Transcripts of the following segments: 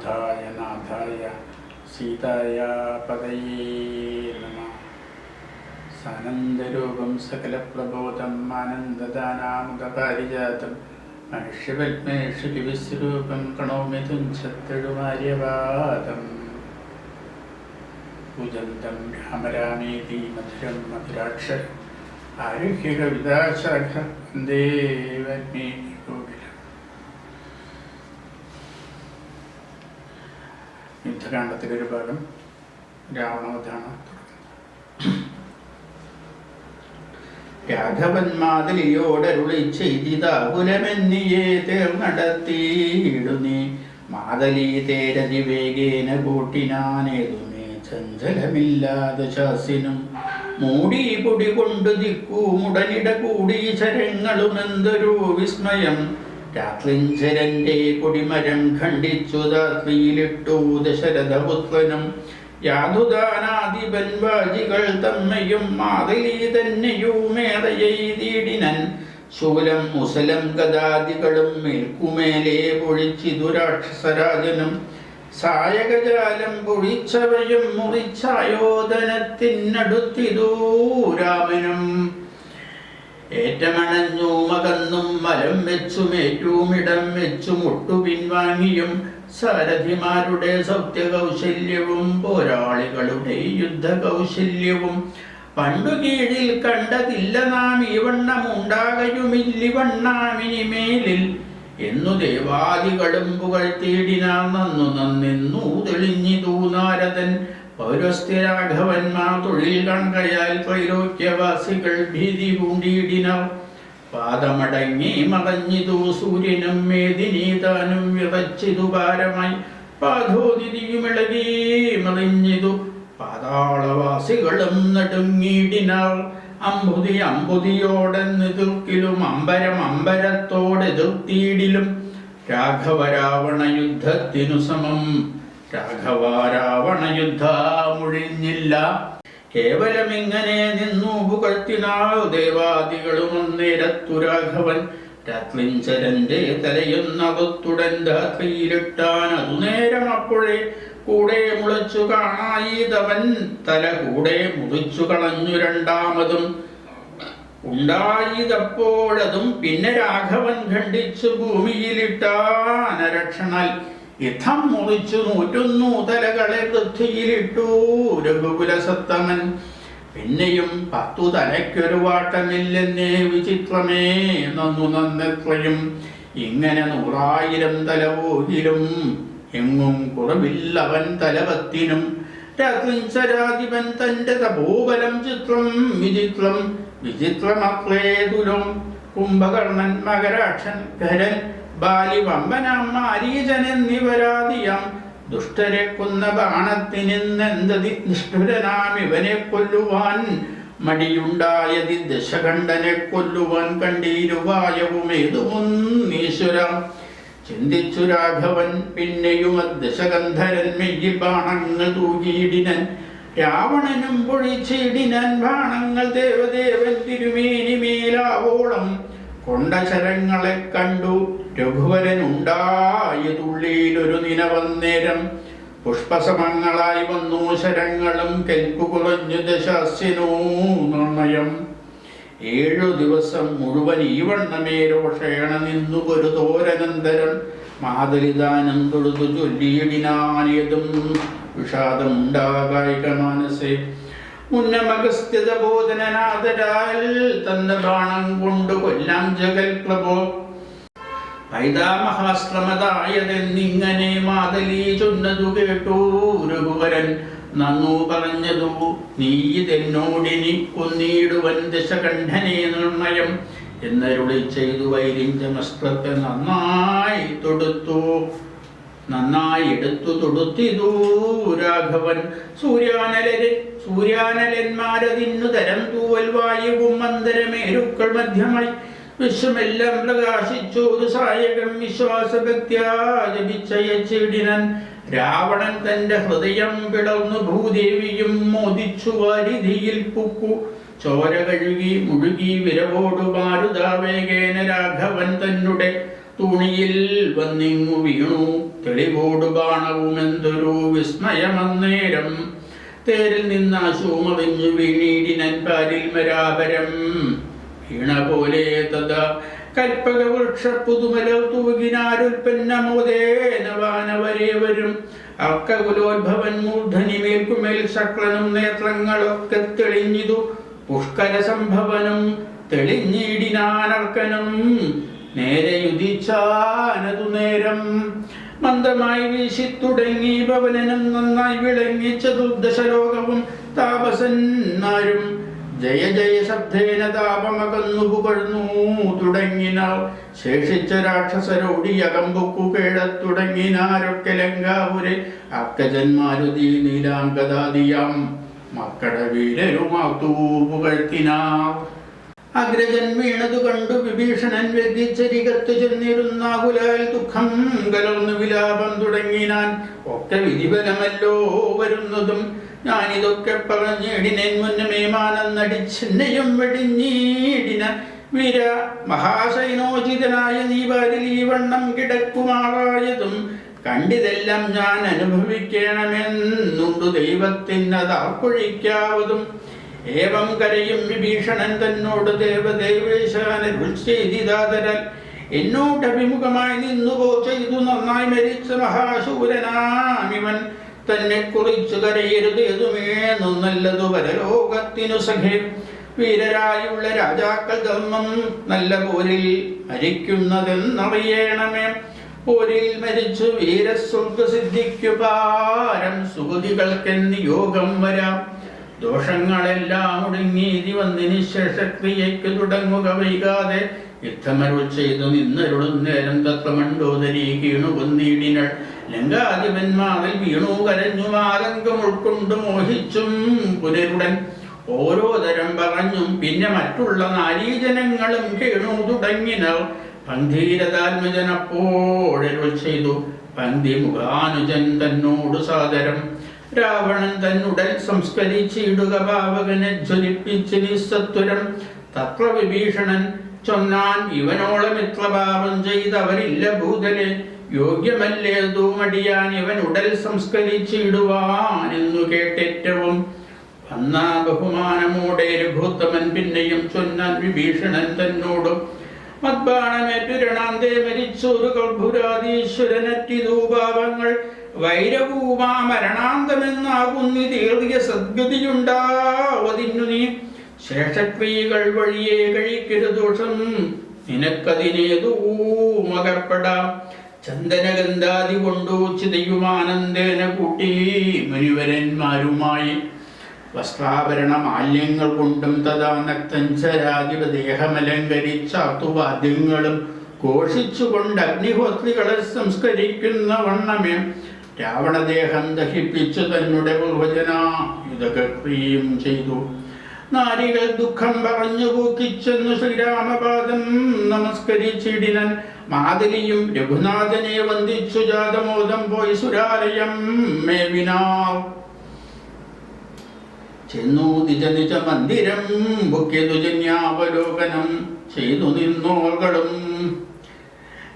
നാഥായ നാഥായ സീതായ പതയേ നമഃ. സാനന്ദരൂപം സകലപ്രബോധം ആനന്ദദാനാമുഖപാരിജാതം മനുഷ്യപത്മേഷു വിശ്വരൂപം പ്രണോമി തുഞ്ചത്തെഴുമാര്യവാദം. പൂജന്തം രാമരാമേതി മധുരം മധുരാക്ഷരം ആരുഹ്യ കവിതാശാഖ വന്ദേ വാൽമീകി കോകിലം. യുദ്ധകാണ്ഡത്തിലൊരു ഭാഗം രാവണവധാണ്. രാഘവൻ മാതലിയോടരുളി ചെയ്തിതാകുലമെന്നിയേ തീർന്നടത്തിയിടുന്നീ മാതലി തേരതി വേഗേന കൂട്ടിനാനേതുമേ ചഞ്ചലമില്ലാതെ ശാസിനും മൂടി പൊടി കൊണ്ടു ദിക്കൂമുടനിട കൂടി ശരങ്ങളുമെന്തൊരു വിസ്മയം. രാത്രിഞ്ചരന്റെ കൊടിമരം ഖണ്ഡിച്ചു രാത്രിയിലിട്ടു ദശരഥപുത്രനും യാതുദാനാധിപൻ വാജികൾ തമ്മയും മാതലി തന്നെയുമേറയെയ്തിടിനൻ. ശൂലം മുസലം ഗദാദികളും മേൽക്കുമേലെ പൊഴിച്ചിതു രാക്ഷസരാജനും സായകജാലം പൊഴിച്ചവയും മുറിച്ചായോധനത്തിനടുത്തിതു രാമനും. ഏറ്റമണഞ്ഞു മകന്നും മലം വെച്ചുമേറ്റുമിടം വെച്ചു മുട്ടു പിൻവാങ്ങിയും സാരഥിമാരുടെ സൗത്യകൗശല്യവും പോരാളികളുടെ യുദ്ധകൗശല്യവും പണ്ടു കീഴിൽ കണ്ടതില്ല നാം ഈ വണ്ണമുണ്ടാകയുമില്ലിവണ്ണാമിനിമേലിൽ എന്നു ദേവാദികളും പുകഴ്ത്തിയിടിനാർ. നന്നു നന്നെന്നു തെളിഞ്ഞിതൂ നാരദൻ പൗരസ്ഥരാഘവന്മാർ തൊഴിൽ കൺകയാൽ ത്രൈലോക്യവാസികൾ ഭീതി പൂണ്ടിയിടിനാർ. പാദമടങ്ങി മറഞ്ഞിതു സൂര്യനും മേദിനീതാനും വിറച്ചിതു ഭാരമായി പാദോദിതിയുമിളകി മറിഞ്ഞിതു പാതാളവാസികളും നടുങ്ങിയിടിനാർ. അമ്പുതി അമ്പുതിയോടെന്ന് എതിർക്കിലും അമ്പരം അമ്പരത്തോടെതിർത്തിയിടിലും രാഘവരാവണ യുദ്ധത്തിനു സമം. രാഘവരാവണയുദ്ധമുഴിഞ്ഞില്ല. കേവലമിങ്ങനെ നിന്നു പുകഴ്ത്തിനാൾ ദേവാദികളും അന്നേരത്തു രാഘവൻ. രാത്രിഞ്ചരന്റെ തലയൊന്നകത്തുടൻ രാത്രിയിലിട്ടാൻ അതു നേരം അപ്പോഴേ കൂടെ മുളച്ചു കാണായിതവൻ തല കൂടെ മുറിച്ചു കളഞ്ഞു രണ്ടാമതും ഉണ്ടായതപ്പോഴതും. പിന്നെ രാഘവൻ ഖണ്ഡിച്ചു ഭൂമിയിലിട്ടാനരക്ഷണാൽ യുദ്ധം മുറിച്ചു 101 തലകളെ പൃഥ്വിയിലിട്ടു രഘുകുലസത്തമൻ. പിന്നെയും 10 തലയ്ക്കൊരു വാട്ടമില്ലെന്നേ വിചിത്രമേ നന്നു നന്നെത്രയും. ഇങ്ങനെ 100,000 തല പോകിലും എങ്ങും കുറവില്ലവൻ തലപത്തിനും. രാത്രിഞ്ചരാധിപൻ തന്റെ തപോബലം ചിത്രം വിചിത്രം വിചിത്രമത്രേതുലും. കുംഭകർണൻ മകരാക്ഷൻ ഖരൻ ബാലി വമ്പനാം മാരീചൻ എന്നിവരാദിയാം ദുഷ്ടരെ കൊന്ന ബാണത്തിനെന്തതി നിഷ്ഠുരനാം ഇവനെ കൊല്ലുവാൻ മടിയുണ്ടായതി ദശകണ്ഠനെ കൊല്ലുവാൻ കണ്ടീരുവായവുമേതുമൊന്നീശ്വരം. ചിന്തിച്ചു രാഘവൻ പിന്നെയും ദശകന്ധരൻ മെയ്യിൽ ബാണങ്ങൾ തൂകിയിടിനൻ. രാവണനും പൊഴിച്ചിടിനൻ ബാണങ്ങൾ ദേവദേവൻ തിരുമേനിമേലാവോളം. കൊണ്ട ശരങ്ങളെ കണ്ടു രഘുവരനുണ്ടായതുള്ളിലൊരു നിനവന്നേരം. പുഷ്പസമങ്ങളായി വന്നു ശരങ്ങളും കെൽപ്പു കുറഞ്ഞു ദശാസ്യനോ നിർണയം. 7 ദിവസം മുഴുവൻ ഈ വണ്ണമേ രോഷേണ നിന്നു ഒരു തോരനന്തരം. മാതലിദാനം തൊഴുതു ചൊല്ലിയിടിനാനേതും വിഷാദമുണ്ടാകായിക മാനസേ. മുന്നമഗസ്ത്യത ബോധനനാഥരാൽ തന്ന ബാണം കൊണ്ടു കൊല്ലാം ജഗൽ പ്രഭോ. പൈതാമഹാശ്രമതായതെന്നിങ്ങനെ മാതലി ചൊന്നതു കേട്ടു രഘുവരൻ. നന്നു പറഞ്ഞതു നീ ഇതെന്നോടിനി കൊന്നിടുവൻ ദശകണ്ഠനെ നിർണയം എന്നരുളി ചെയ്തു. വൈരിഞ്ചമസ്ത്രത്തെ നന്നായി എടുത്തു തൊടുത്തിതു രാഘവൻ. സൂര്യാനലന്മാരതിന്നു തരം തൂവൽ വായുവും മന്ദരമേരുക്കൾ മധ്യമായി വിശ്വമെല്ലാം പ്രകാശിച്ചോരു സായകം വിശ്വാസഭക്ത്യാ ജപിച്ചയച്ചിടിനൻ. രാവണൻ തന്റെ ഹൃദയം പിളർന്നു ഭൂദേവിയും മോദിച്ചു വാരിധിയിൽ പുക്കു. ചോര കഴുകി മുഴുകി വിരവോടു മാരുതാവേഗേന രാഘവൻ തന്നെ തുണിയിൽ വന്നിങ്ങു വീണു. തെളിവോടു ബാണവും എന്തൊരു വിസ്മയമന്നേരം. തേരിൽ നിന്നാശൂമറിഞ്ഞു വീണീടിനൻ പാരിൽ മരാപരം. വീണ പോലെ തഥാ കൽപ്പകവൃക്ഷ പുതുമലർ തൂകിനാരുൽപ്പന്നമോദേന വാനവരേവരും. അർക്കകുലോദ്ഭവൻ മൂർധനിമേൽക്കുമേൽ ശക്ലനും നേത്രങ്ങളൊക്കെ തെളിഞ്ഞിതു. പുഷ്കര സംഭവനും തെളിഞ്ഞിടിനാനർക്കനും. നേരെയുദിച്ചാനതു നേരം മന്ദമായി വീശിത്തുടങ്ങി ഭവനനും നന്നായി വിളങ്ങി. ചതുർദശലോകവും താപസന്മാരും ജയ ജയ ശബ്ദേന താപമകന്നു പുകഴ്ന്നു തുടങ്ങിനാർ. ശേഷിച്ച രാക്ഷസരോടിയകമ്പുക്കു കേഴത്തുടങ്ങിനാരൊക്കെ ലങ്കാപുരെ. അക്കജന്മാരുതി നീലാംഗദാദിയാം മക്കട വീരരുമാത്തു പുകഴ്ത്തിനാർ. അഗ്രജൻ വീണതു കണ്ടു വിഭീഷണൻ വ്യതിച്ചരികത്തു ചെന്നിരുന്നാകുലാൽ ദുഃഖം കലർന്നു വിലാപം തുടങ്ങിനാൻ. ഒക്കെ വിധിബലമല്ലോ വരുന്നതും. ഞാനിതൊക്കെ പറഞ്ഞിടിനേൻ മുന്നമേ മാനന്നടിച്ചെന്നെയും വെടിഞ്ഞീടിന. വീര മഹാശൈനോചിതനായ നീ വാരിൽ ഈ വണ്ണം കിടക്കുമാറായതും കണ്ടിതെല്ലാം ഞാൻ അനുഭവിക്കണമെന്നുണ്ടു ദൈവത്തിനതാർക്കൊഴിക്കാവതും. ഏവം കരയും വിഭീഷണൻ തന്നോട് ദേവദേവേശാനരുൾ ചെയ്തിതാതരാൽ. എന്നോടഭിമുഖമായി നിന്നുപോ ചെയ്തു നന്നായി മരിച്ച മഹാശൂരനാമിവൻ. തന്നെ കുറിച്ചു കരയരുതേതുമേന്നു നല്ലതു പരലോകത്തിനു സഖേ. വീരരായുള്ള രാജാക്കൾ ധർമ്മം നല്ല പോരിൽ മരിക്കുന്നതെന്നറിയണമേ. പോരിൽ മരിച്ചു വീരസ്വർഗസിദ്ധിക്കു പാരം സുഗതികൾക്കെന്ന് യോഗം വരാം. ദോഷങ്ങളെല്ലാം ഒടുങ്ങീതി വന്നിന് ശേഷക്രിയയ്ക്ക് തുടങ്ങുക വൈകാതെ. യുദ്ധമരുൾ ചെയ്തു നിന്നരുളും നേരം തത്വമണ്ഡോദരി കീണു കൊന്നീടിനൾ. ലങ്കാധിപന്മാരിൽ വീണു കരഞ്ഞു ആതങ്കം ഉൾക്കൊണ്ടു മോഹിച്ചും പുനരുടൻ ഓരോ തരം പറഞ്ഞും. പിന്നെ മറ്റുള്ള നാരീജനങ്ങളും കേണു തുടങ്ങിനർ. പന്ഥീരതാത്മജനപ്പോഴരുൾ ചെയ്തു പന്തി മുഖാനുജൻ തന്നോടു സാദരം. രാവണൻ തന്നുടൽ സംസ്കരിച്ചിടുക പാവകനെ ജ്വലിപ്പിച്ച് നിസ്സത്വരം. തത്ര വിഭീഷണൻ ചൊന്നാൻ ഇവനോളം ഇത്ര പാപം ചെയ്തവരില്ല ഭൂതലെ. യോഗ്യമല്ലേതു മടിയാൻ ഇവൻ ഉടൽ സംസ്കരിച്ചിടുവാൻ എന്നു കേട്ടേറ്റവും. വന്ന ബഹുമാനമോടെ രഘുത്തമൻ പിന്നെയും ചൊന്നാൻ വിഭീഷണൻ തന്നോടും. മദ്ബാണമേറ്റു രണാന്തേ മരിച്ചൊരു കർഭുരാധീശ്വരനറ്റിതൂ പാപങ്ങൾ. വൈരഭൂമാ മരണാന്തമെന്നാകുന്നിതേറിയ സദ്ഗതിയുണ്ടാവതിന്നു നീ. ശേഷക്രിയകൾ വഴിയെ കഴിക്കരുദോഷം നിനക്കതിനേതൂമകപ്പെടാം. ചന്ദനഗന്ധാദി കൊണ്ടു ചിതയുമാനന്ദേന കൂട്ടി മുനിവരന്മാരുമായി. വസ്ത്രാഭരണ മാല്യങ്ങൾ കൊണ്ടും തഥാ നക്തഞ്ചരാധിപദേഹമലങ്കരിച്ചാർത്തുവാദ്യങ്ങളും ഘോഷിച്ചുകൊണ്ട് അഗ്നിഹോത്രികളെ സംസ്കരിക്കുന്ന വണ്ണമേ. രാവണദേഹം ദഹിപ്പിച്ചു തന്നെ പൂർവജനായുധക്രിയയും ചെയ്തു. നാരികൾ ദുഃഖം പറഞ്ഞു പൂക്കിച്ചെന്നു ശ്രീരാമപാദം നമസ്കരിച്ചിടിനൻ. മാതിരിയും രഘുനാഥനെ വന്ദിച്ചു ജാതമോദം പോയി സുരാലയം മേവിനാർ. ചെന്നു നിജ നിജ മന്ദിരം ബുക്കിയതു ജന്യാവലോകനം ചെയ്തു നിന്നോർകളും.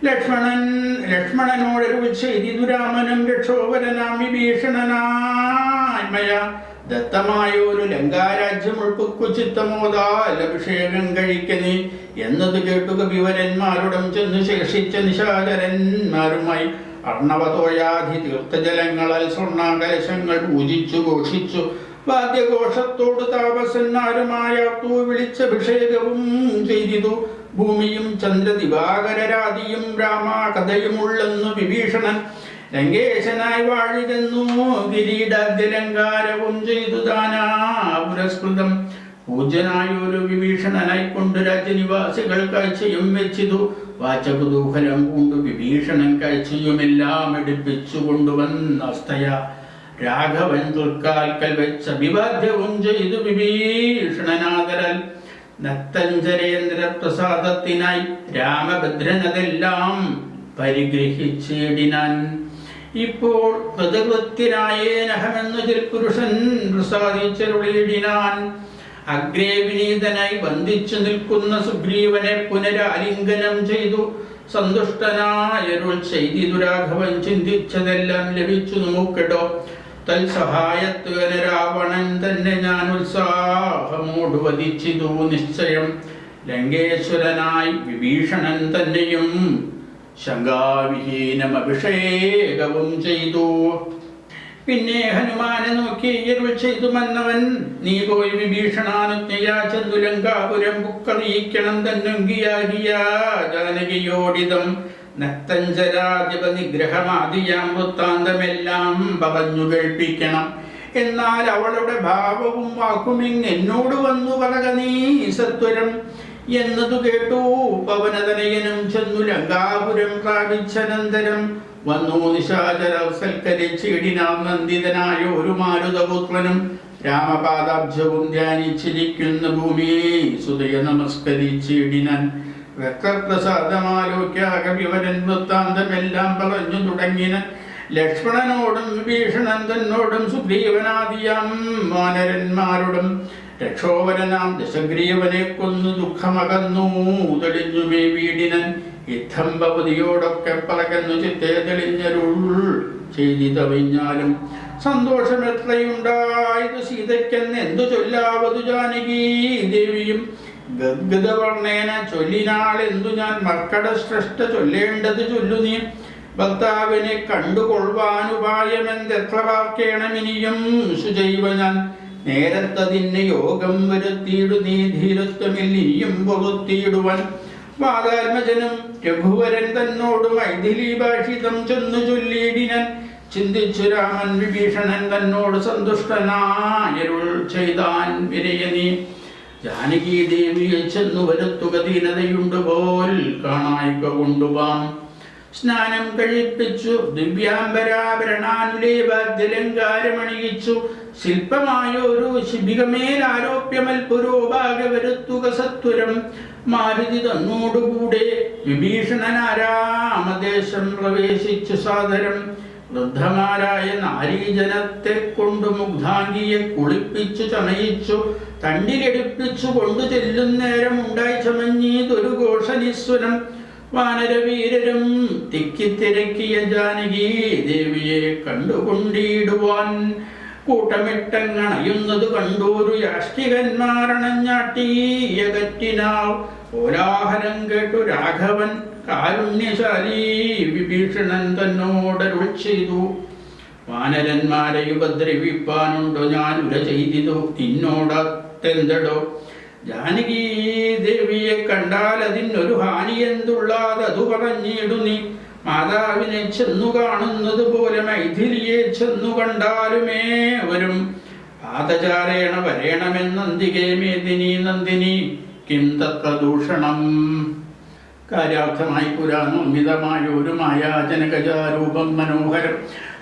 ലക്ഷ്മണനോടൊരു ചെയ്തു രാമനും രക്ഷോവരനാം വിഭീഷണനാത്മയ. ദത്തമായൊരു ലങ്കാരാജ്യം ഉൾപ്പുക്കു ചിത്തമോദാൽ അഭിഷേകം കഴിക്കനേ എന്നത് കേട്ടുക വിവരന്മാരുടം ചെന്നു ശേഷിച്ച നിശാചരന്മാരുമായി. അർണവതോയാധി തീർത്ഥജലങ്ങളാൽ സ്വർണ്ണാകലശങ്ങൾ പൂജിച്ചു ഘോഷിച്ചു. വാദ്യഘോഷത്തോട് താപസന്മാരുമായാർത്തു വിളിച്ചഭിഷേകവും ചെയ്തിതു. ഭൂമിയും ചന്ദ്രദിവാകരരാതിയും രാമാകഥയുമുള്ളെന്നു വിഭീഷണൻ. ലങ്കേശനായി വാഴിതെന്നു കിരീടാദ്യലങ്കാരവും ചെയ്തു താനാ പുരസ്കൃതം. പൂജ്യനായൊരു വിഭീഷണനായിക്കൊണ്ട് രാജ്യനിവാസികൾ കാഴ്ചയും വെച്ചിതു. വാചകുതൂഹലം പൂണ്ടു വിഭീഷണൻ കാഴ്ചയുമെല്ലാം എടുപ്പിച്ചു കൊണ്ടുവന്ന അവസ്ഥയ. രാഘവൻ തൃക്കാൽക്കൽ വെച്ച അഭിവാദ്യവും ചെയ്തു വിഭീഷണനാദരൽ. നക്തഞ്ചരേന്ദ്ര പ്രസാദത്തിനായി രാമഭദ്രനതെല്ലാം പരിഗ്രഹിച്ചിടിനാൻ. ഇപ്പോൾ പ്രതികൃത്യനായേനഹമെന്നു ചിൽപുരുഷൻ പ്രസാദിച്ചരുളിയിടിനാൻ. അഗ്രേ വിനീതനായി വന്ദിച്ചു നിൽക്കുന്ന സുഗ്രീവനെ പുനരാലിംഗനം ചെയ്തു. സന്തുഷ്ടനായരുൾ ചെയ്തിതു രാഘവൻ ചിന്തിച്ചതെല്ലാം ലഭിച്ചു നമുക്കിടോ. തൽസഹായത്വന രാവണൻ തന്നെ ഞാൻ ഉത്സാഹമോട് വധിച്ചിതു നിശ്ചയം. ലങ്കേശ്വരനായി വിഭീഷണൻ തന്നെയും ശങ്കാവിഹീനം അഭിഷേകവും ചെയ്തു. പിന്നെ ഹനുമാനെ നോക്കി അരുൾ ചെയ്തു മന്നവൻ, നീ പോയി വിഭീഷണാനുജ്ഞയാ ചെന്നു ലങ്കാപുരം ബുക്കറിയിക്കണം തന്നുങ്കിയാകിയ ജാനകിയോടിതം നക്തഞ്ചരാധിപ നിഗ്രഹമാദിയാം വൃത്താന്തമെല്ലാം പറഞ്ഞു കേൾപ്പിക്കണം. എന്നാൽ അവളുടെ ഭാവവും വാക്കുമിങ് എന്നോട് വന്നു പറക നീ സത്വരം എന്നതു കേട്ടു. പവനതനയനും ചെന്നു ലങ്കാപുരം പ്രാപിച്ചനന്തരം വന്നു നിശാചര സൽക്കരിച്ചിടിനാം നന്ദിതനായ ഒരു മാരുതപുത്രനും രാമപാദാബ്ജവും ധ്യാനിച്ചിരിക്കുന്ന ഭൂമിയെ സുതയ നമസ്കരിച്ചിടിനാൻ. രക്തപ്രസാദമാലോക്യാകവിവരൻ വൃത്താന്തമെല്ലാം പറഞ്ഞു തുടങ്ങിന. ലക്ഷ്മണനോടും വിഭീഷണൻ തന്നോടും സുഗ്രീവനാദിയാം വാനരന്മാരോടും രക്ഷോവരനാം ദശഗ്രീവനെ കൊന്നു ദുഃഖമകന്നു തെളിഞ്ഞുമേ വീടിനൻ. യുദ്ധം ഭവതിയോടൊക്കെ പറകന്നു ചിത്തേ തെളിഞ്ഞരുൾ ചെയ്തിതവിഞ്ഞാലും സന്തോഷം എത്രയുണ്ടായത് സീതയ്ക്കെന്ന് എന്തു ചൊല്ലാവതു ജാനകീ ദേവിയും. ഗദ്ഗദവർണ്ണേന ചൊല്ലിനാൾ എന്തു ഞാൻ മർക്കട ശ്രേഷ്ഠ ചൊല്ലേണ്ടത് ചൊല്ലു നീ. ഭർത്താവിനെ കണ്ടുകൊള്ളുവാനുപായമെന്തെത്ര വാർക്കേണമിനിയും സുജൈവ ഞാൻ. നേരത്തതിന് യോഗം വരുത്തിയിടു നീ ധീരത്വമില്ലിയും പൊറുത്തിയിടുവൻ. വാദാത്മജനും രഘുവരൻ തന്നോട് മൈഥിലി ഭാഷിതം ചെന്നു ചൊല്ലിയിടിനൻ. ചിന്തിച്ചു രാമൻ വിഭീഷണൻ തന്നോട് സന്തുഷ്ടനായരുൾ ചെയ്താൻ വിരയനീ. ജാനകി ദേവിയെ ചെന്നു വരുത്തുക ദീനതയുണ്ട് പോൽ കാണായിക കൊണ്ടുവാം. സ്നാനം കഴിപ്പിച്ചു ദിവ്യാംബരാഭരണാനുലേപാദ്യലങ്കാരമണിയിച്ചു. ശില്പമായൊരു ശിബികമേലാരോപ്യമൽ പുരോഭാഗ വരുത്തുക സത്വരം. മാരുതി തന്നോടുകൂടെ വിഭീഷണനാരാമദേശം പ്രവേശിച്ചു സാദരം. വൃദ്ധമാരായ നാരീജനത്തെ കൊണ്ടു മുഗ്ധാംഗിയെ കുളിപ്പിച്ചു ചമയിച്ചു തണ്ടിലെടുപ്പിച്ചു കൊണ്ടു ചെല്ലുന്നേരം ഉണ്ടായി ചമഞ്ഞീതൊരു ഘോഷനിസ്വരം. വാനരവീരരും തിക്കിത്തിരക്കിയ ജാനകി ദേവിയെ കണ്ടുകൊണ്ടിടുവാൻ കൂട്ടമിട്ടങ്ങണയുന്നത് കണ്ടോരു യാഷ്ടികന്മാരണഞ്ഞാട്ടിയകറ്റിനാൾ. കോലാഹലം കേട്ടു രാഘവൻ കാരുണ്യശാലി വിഭീഷണൻ തന്നോടരുൾ ചെയ്തു. വാനരന്മാരെ ഉപദ്രവിപ്പാനുണ്ടോ ഞാൻ ഉര ചെയ്തിതു നിന്നോടത്തെന്തടോ. ജാനകി ദേവിയെ കണ്ടാൽ അതിനൊരു ഹാനി എന്തുള്ളാതതു പറഞ്ഞിടു നീ. മാതാവിനെ ചെന്നു കാണുന്നത് പോലെ മൈഥിലിയെ ചെന്നു കണ്ടാലുമേ വരും. പാദചാരേണ വരേണമെന്നന്തികേ മേദിനി നന്ദിനി കിം തത്ര ദൂഷണം. കാര്യാർത്ഥമായി പുരാനോമിതമായ ഒരു മായാജനകജാരൂപം മനോഹരം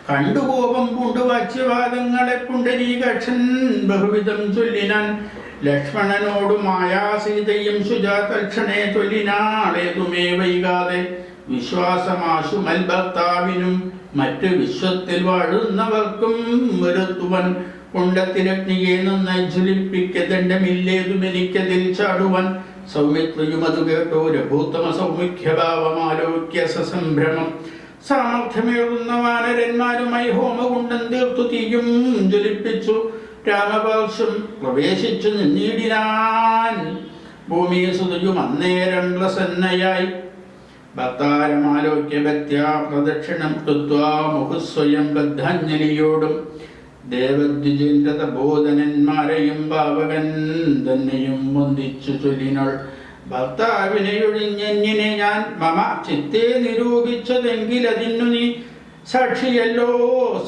കണ്ടുകോപം പൂണ്ടു വാച്യവാദങ്ങളെ പുണ്ടരീകക്ഷൻ ബഹുവിധം ചൊല്ലിനാൻ. ലക്ഷ്മണനോടു മായാസീതയും ശുചാതൽക്ഷണേ ചൊല്ലിനാളേതുമേ വൈകാതെ. വിശ്വാസമാശു മൽഭർത്താവിനും മറ്റു വിശ്വത്തിൽ വാഴുന്നവർക്കും വരുത്തുവൻ. കുണ്ടത്തിലഗ്നിയെ നന്നായി ജ്വലിപ്പിക്ക ദണ്ഡമില്ലേതുമെനിക്കതിൽ ചാടുവൻ. സൗമിത്രിയും അത് കേട്ടോ രഘൂത്തമ സൗമുഖ്യഭാവമാലോക്യ സസംഭ്രമം. സാമർഥ്യമേറുന്ന വാനരന്മാരുമായി ഹോമകുണ്ടം തീർത്തു തീയും ജ്വലിപ്പിച്ചു. രാമപാർശ്വം പ്രവേശിച്ചു നിന്നിടിനാൻ. ഭൂമിയെ സുതയും അന്നേരം പ്രസന്നയായി. ഭക്താരമാലോക്യ ഭക്ത്യാ പ്രദക്ഷിണം കൃത്വാ മുഖസ്വയം ബദ്ധാഞ്ജലിയോടും. ദേവദ്വിജേന്ദ്ര തപോധനന്മാരെയും പാവകൻ തന്നെയും വന്ദിച്ചു ചൊല്ലിനോൾ. ഭർത്താവിനെയൊഴിഞ്ഞെന്നിനെ ഞാൻ മമ ചിത്തേ നിരൂപിച്ചതെങ്കിൽ അതിനു നീ സാക്ഷിയല്ലോ.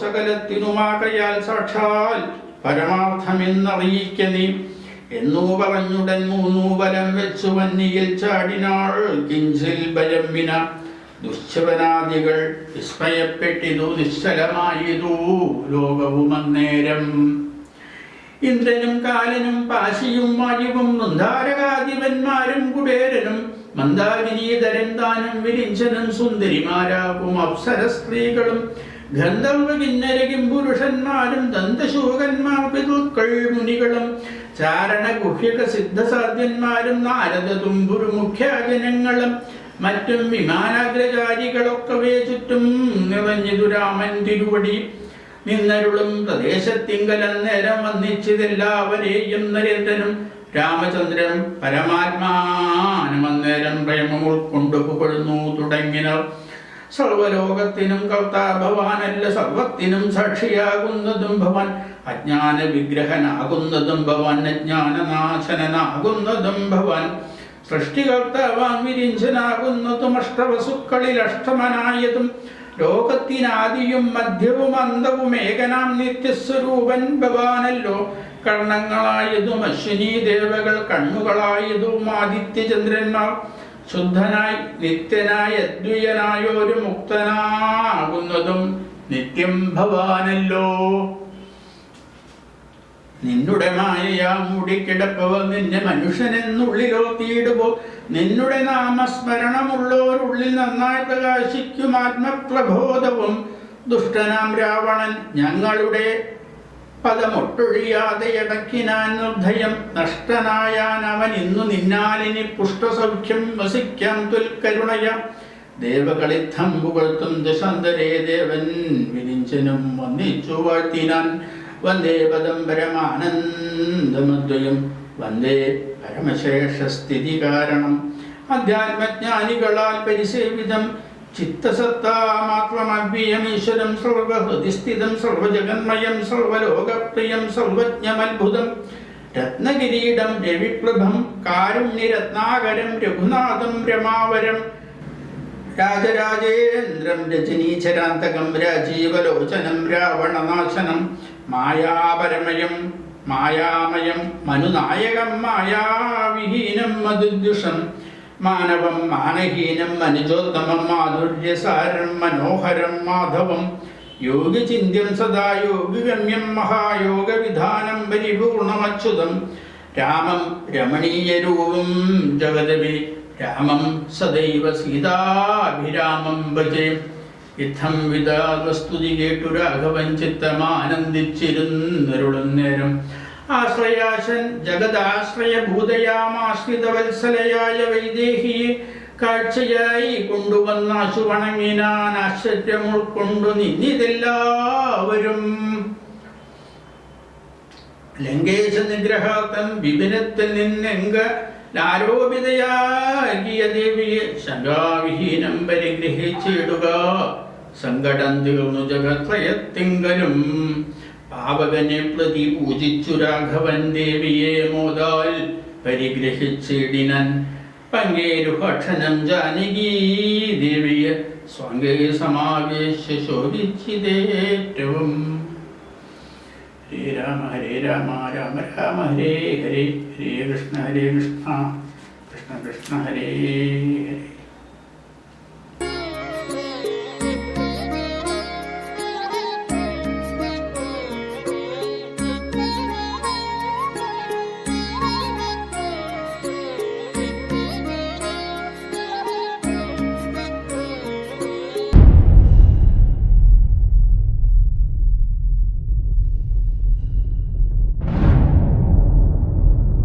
സകലത്തിനുമാകയാൽ സാക്ഷാൽ പരമാർത്ഥമെന്നറിയിക്ക നീ എന്നു പറഞ്ഞുടൻ മൂന്നു ബലം വെച്ചു വന്നിയിൽ ചാടിനാൾ. കിഞ്ചിൽ ബലം വിന ദുശ്ശവനാദികൾ വിസ്മയപ്പെട്ടിതു നിശ്ചലമായതു ലോകവും അന്നേരം. ഇന്ദ്രനും കാലനും പാശിയും വായുവും നന്ദാരകാധിപന്മാരും കുബേരനും മന്ദാകിനീധരൻ താനും വിരിഞ്ചനും സുന്ദരിമാരാകും അപ്സര സ്ത്രീകളും ഗന്ധർവ കിന്നരകിം പുരുഷന്മാരും ദന്തശൂകന്മാർ പിതൃക്കൾ മുനികളും ചാരണ ഗുഹ്യക സിദ്ധസാധ്യന്മാരും നാരദ തുമ്പുരു മുഖ്യജനങ്ങളും മറ്റും വിമാനാഗ്രചാരികളൊക്കവേ ചുറ്റും നിറഞ്ഞിതു രാമൻ തിരുവടി നിന്നരുളും പ്രദേശത്തിങ്കലന്നേരം വന്നിച്ചതെല്ലാവരെയും നരേന്ദ്രനും രാമചന്ദ്രൻ പരമാത്മാനമന്നേരം പ്രേമം ഉൾക്കൊണ്ടു പുകഴ്ന്നു തുടങ്ങിനർ. സർവലോകത്തിനും കർത്താ ഭവാനല്ല, സർവത്തിനും സാക്ഷിയാകുന്നതും ഭവാൻ, അജ്ഞാന വിഗ്രഹനാകുന്നതും ഭവാൻ, അജ്ഞാനനാശനനാകുന്നതും ഭവാൻ, സൃഷ്ടികർത്താവാൻ വിരിഞ്ചനാകുന്നതും അഷ്ടവസുക്കളിൽ അഷ്ടമനായതും ലോകത്തിനാദിയും മധ്യവും അന്തവും ഏകനാം നിത്യസ്വരൂപൻ ഭവാനല്ലോ. കർണങ്ങളായതും അശ്വിനി ദേവകൾ, കണ്ണുകളായതും ആദിത്യചന്ദ്രന്മാർ, ശുദ്ധനായി നിത്യനായ അദ്വൈതനായൊരു മുക്തനാകുന്നതും നിത്യം ഭവാനല്ലോ. നിന്നുടെ മായയാ മൂടിക്കിടപ്പവ നിന്നെ മനുഷ്യനെന്നുള്ളിലോ തീടുവോ, നിന്നുടെ നാമസ്മരണമുള്ളോരുള്ളിൽ നന്നായി പ്രകാശിക്കും ആത്മപ്രബോധവും. ദുഷ്ടനാം രാവണൻ ഞങ്ങളുടെ പദമൊട്ടൊഴിയാതെ അടക്കിനാൻ നിർദ്ധയം, നഷ്ടനായാൻ അവൻ ഇന്നു നിന്നാലിനി പുഷ്ടസൗഖ്യം വസിക്കാം തുൽക്കരുണയ. ദേവകളിത്തം പുകഴ്ത്തും ദശാന്തരേ ദേവൻ വിരിഞ്ചനും വന്നിച്ചു വാഴ്ത്തിനാൻ. വന്ദേ പദം പരമാനന്ദമദ്വയം, വന്ദേ പരമശേഷസ്ഥിതി കാരണം. അധ്യാത്മജ്ഞാനികളാൽ പരിസേവിതം ചിത്തസത്താമാത്രമവ്യയമീശ്വരം, സർവഹൃദിസ്ഥിതം സർവജഗന്മയം സർവലോകപ്രിയം സർവജ്ഞമത്ഭുതം. രത്നകിരീടം രവിപ്രഭം കാരുണ്യരത്നാകരം രഘുനാഥം രമാവരം, രാജരാജേന്ദ്രം രജനീചരാന്തകം രാജീവലോചനം രാവണനാശനം. മായാപരമയം മായാമയം മനുനായകം മായാവിഹീനം മധുദ്യുഷം, മാനവം മാനഹീനം മനുജോത്തമം മാധുര്യസാരം മനോഹരം മാധവം. യോഗിചിന്യം സദാ യോഗിഗമ്യം മഹായോഗവിധാനം പരിപൂർണമച്യുതം. രാമം രമണീയരൂപം ജഗദവി രാമം സദൈവ സീതാഭിരാമം ഭജേ. ഇത്തം വിധാസ്തുതി കേട്ടു രാഘവൻ ചിത്തമാനന്ദിച്ചിരുന്നരുളുന്നേരം. ആശ്രയാശൻ ജഗദാശ്രയഭൂതയാമാശ്രിതവത്സലയായ വൈദേഹിയെ കാഴ്ചയായി കൊണ്ടുവന്നാശു വണങ്ങിനാൻ. ആശ്ചര്യം ഉൾക്കൊണ്ടു നിന്നിതെല്ലാവരും. ലങ്കേശ നിഗ്രഹാർത്ഥം വിപിനത്തിൽ നിന്നെങ്ക ലാരോപിതയാകിയ ദേവിയെ ശങ്കാവിഹീനം പരിഗ്രഹിച്ചിടുക. സങ്കടം തീർന്നു ജഗത്രയത്തിങ്കലും പാവകനെ പ്രതി പൂജിച്ചു രാഘവൻ ദേവിയെ മോദാൽ പരിഗ്രഹിച്ചിടിനൻ. പങ്കേരു ഭക്ഷണം ജാനകീ ദേവിയെ സ്വാംഗേ സമാവേശ ശോഭിച്ചിതേറ്റവും. ഹരേ രാമ രാമ രാമ ഹരേ ഹരേ, ഹരേ കൃഷ്ണ കൃഷ്ണ കൃഷ്ണ ഹരേ ഹരേ.